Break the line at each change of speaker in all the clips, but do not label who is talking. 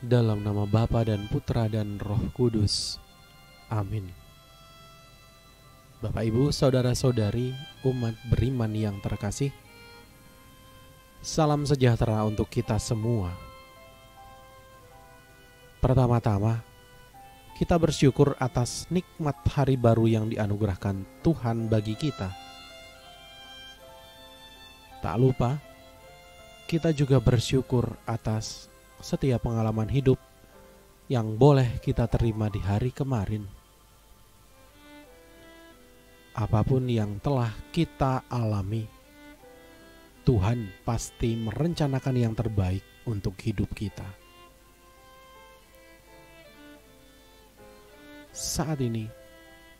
Dalam nama Bapa dan Putra dan Roh Kudus. Amin. Bapak Ibu, saudara-saudari, umat beriman yang terkasih, salam sejahtera untuk kita semua. Pertama-tama, kita bersyukur atas nikmat hari baru yang dianugerahkan Tuhan bagi kita. Tak lupa, kita juga bersyukur atas setiap pengalaman hidup yang boleh kita terima di hari kemarin. Apapun yang telah kita alami, Tuhan pasti merencanakan yang terbaik untuk hidup kita. Saat ini,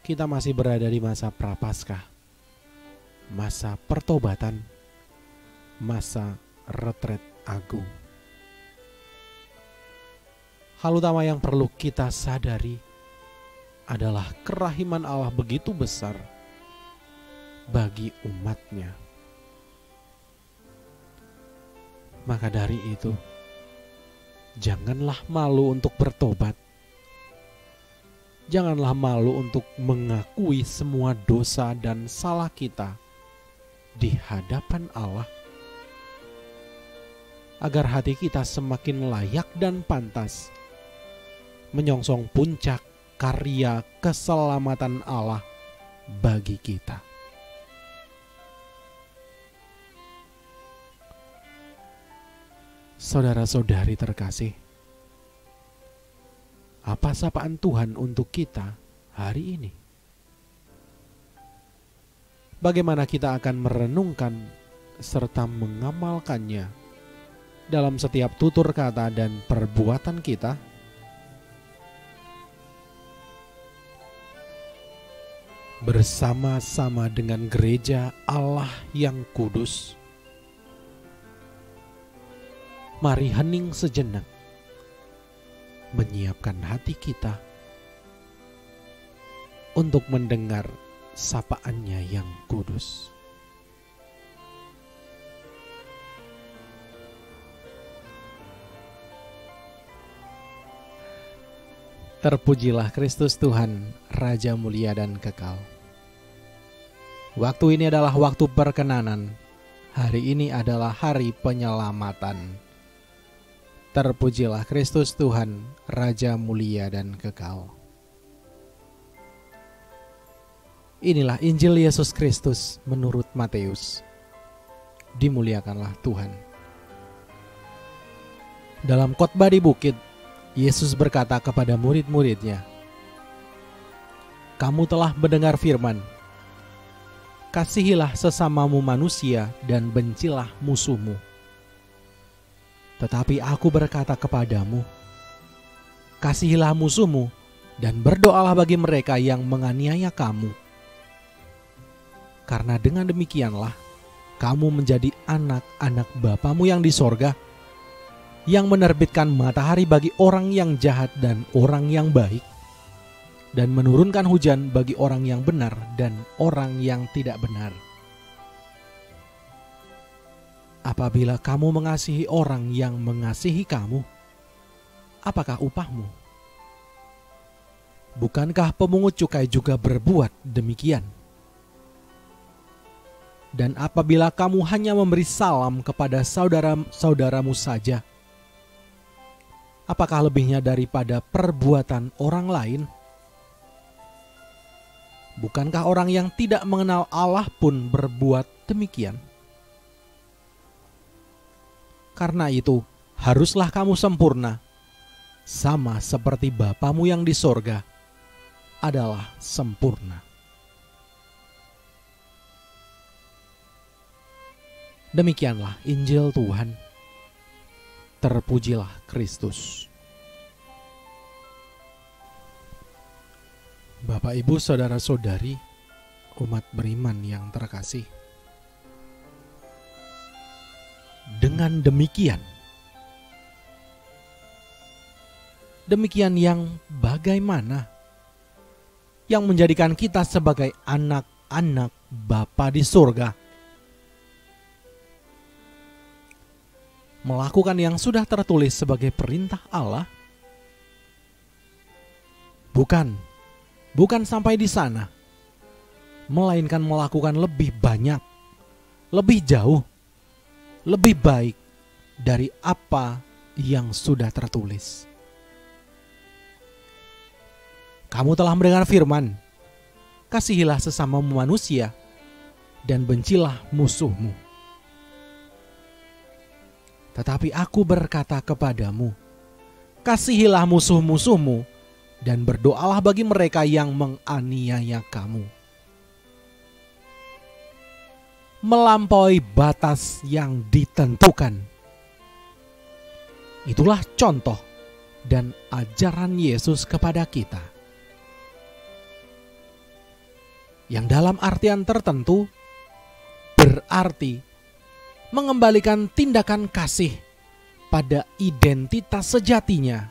kita masih berada di masa prapaskah, masa pertobatan, masa retret agung. Hal utama yang perlu kita sadari adalah kerahiman Allah begitu besar bagi umatnya. Maka dari itu, janganlah malu untuk bertobat. Janganlah malu untuk mengakui semua dosa dan salah kita di hadapan Allah, agar hati kita semakin layak dan pantas menyongsong puncak karya keselamatan Allah bagi kita. Saudara-saudari terkasih, apa sapaan Tuhan untuk kita hari ini? Bagaimana kita akan merenungkan serta mengamalkannya dalam setiap tutur kata dan perbuatan kita? Bersama-sama dengan gereja Allah yang kudus, mari hening sejenak, menyiapkan hati kita untuk mendengar sapaannya yang kudus. Terpujilah Kristus Tuhan, Raja mulia dan kekal. Waktu ini adalah waktu perkenanan. Hari ini adalah hari penyelamatan. Terpujilah Kristus Tuhan, Raja mulia dan kekal. Inilah Injil Yesus Kristus menurut Matius. Dimuliakanlah Tuhan. Dalam khotbah di bukit, Yesus berkata kepada murid-muridnya, "Kamu telah mendengar firman, kasihilah sesamamu manusia dan bencilah musuhmu. Tetapi aku berkata kepadamu, kasihilah musuhmu dan berdoalah bagi mereka yang menganiaya kamu. Karena dengan demikianlah kamu menjadi anak-anak Bapamu yang di sorga, yang menerbitkan matahari bagi orang yang jahat dan orang yang baik, dan menurunkan hujan bagi orang yang benar dan orang yang tidak benar. Apabila kamu mengasihi orang yang mengasihi kamu, apakah upahmu? Bukankah pemungut cukai juga berbuat demikian? Dan apabila kamu hanya memberi salam kepada saudara-saudaramu saja, apakah lebihnya daripada perbuatan orang lain? Bukankah orang yang tidak mengenal Allah pun berbuat demikian? Karena itu, haruslah kamu sempurna, sama seperti Bapamu yang di sorga adalah sempurna." Demikianlah Injil Tuhan. Terpujilah Kristus. Bapak, Ibu, saudara-saudari, umat beriman yang terkasih, dengan demikian yang bagaimana yang menjadikan kita sebagai anak-anak Bapa di surga. melakukan yang sudah tertulis sebagai perintah Allah? Bukan sampai di sana, melainkan melakukan lebih banyak, lebih jauh, lebih baik dari apa yang sudah tertulis. Kamu telah mendengar firman, kasihilah sesama manusia dan bencilah musuhmu. Tetapi aku berkata kepadamu, kasihilah musuh-musuhmu dan berdoalah bagi mereka yang menganiaya kamu. Melampaui batas yang ditentukan. Itulah contoh dan ajaran Yesus kepada kita. Yang dalam artian tertentu berarti mengembalikan tindakan kasih pada identitas sejatinya,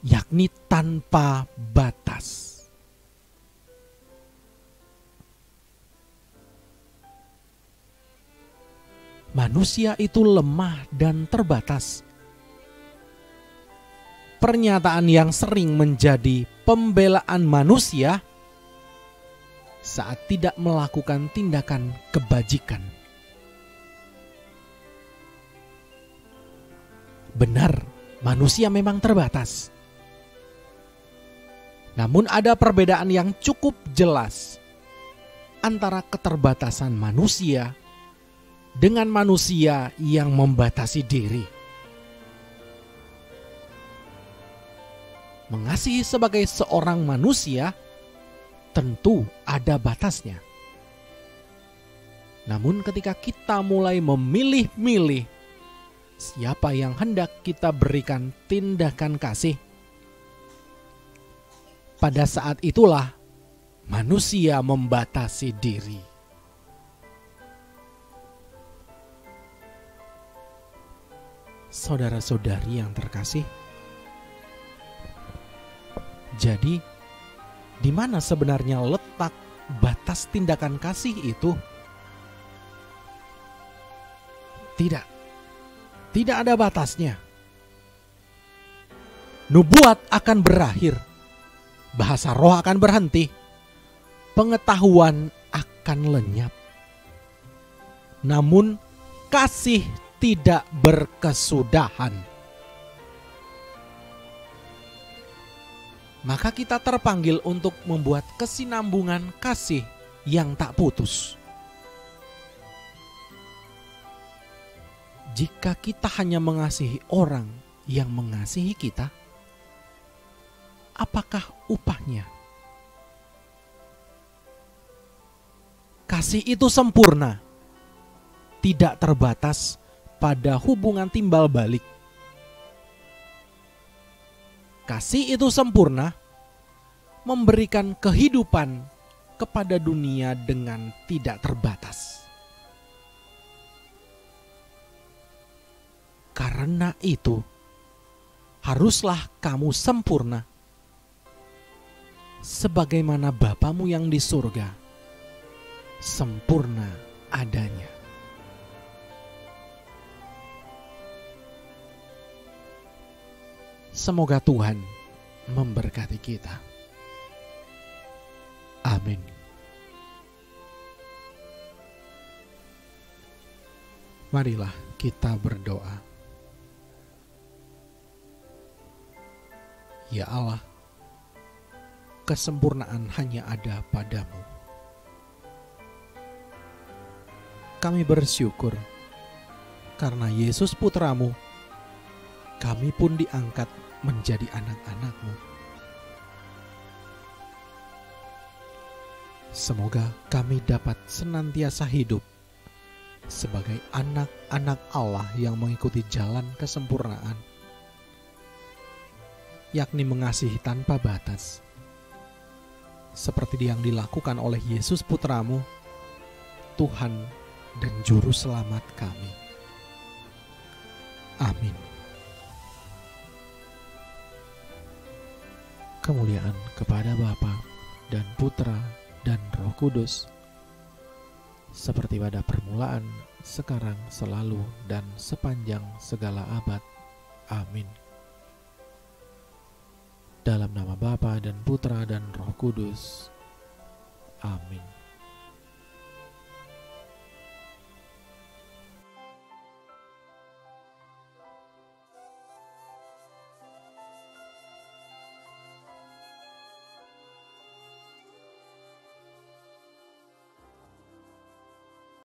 yakni tanpa batas. Manusia itu lemah dan terbatas. Pernyataan yang sering menjadi pembelaan manusia saat tidak melakukan tindakan kebajikan. Benar, manusia memang terbatas. Namun ada perbedaan yang cukup jelas antara keterbatasan manusia dengan manusia yang membatasi diri. Mengasihi sebagai seorang manusia tentu ada batasnya. Namun ketika kita mulai memilih-milih siapa yang hendak kita berikan tindakan kasih, pada saat itulah manusia membatasi diri. Saudara-saudari yang terkasih, jadi di mana sebenarnya letak batas tindakan kasih itu? Tidak ada batasnya. Nubuat akan berakhir, bahasa roh akan berhenti, pengetahuan akan lenyap. Namun kasih tidak berkesudahan. Maka kita terpanggil untuk membuat kesinambungan kasih yang tak putus. Jika kita hanya mengasihi orang yang mengasihi kita, apakah upahnya? Kasih itu sempurna, tidak terbatas pada hubungan timbal balik. Kasih itu sempurna, memberikan kehidupan kepada dunia dengan tidak terbatas. Karena itu, haruslah kamu sempurna, sebagaimana Bapamu yang di surga sempurna adanya. Semoga Tuhan memberkati kita. Amin. Marilah kita berdoa. Ya Allah, kesempurnaan hanya ada padamu. Kami bersyukur karena Yesus Putramu, kami pun diangkat menjadi anak-anak-Mu. Semoga kami dapat senantiasa hidup sebagai anak-anak Allah yang mengikuti jalan kesempurnaan, yakni mengasihi tanpa batas, seperti yang dilakukan oleh Yesus Putramu, Tuhan dan Juru Selamat kami. Amin. Kemuliaan kepada Bapa dan Putra dan Roh Kudus, seperti pada permulaan, sekarang, selalu, dan sepanjang segala abad. Amin. Dalam nama Bapa dan Putra dan Roh Kudus. Amin.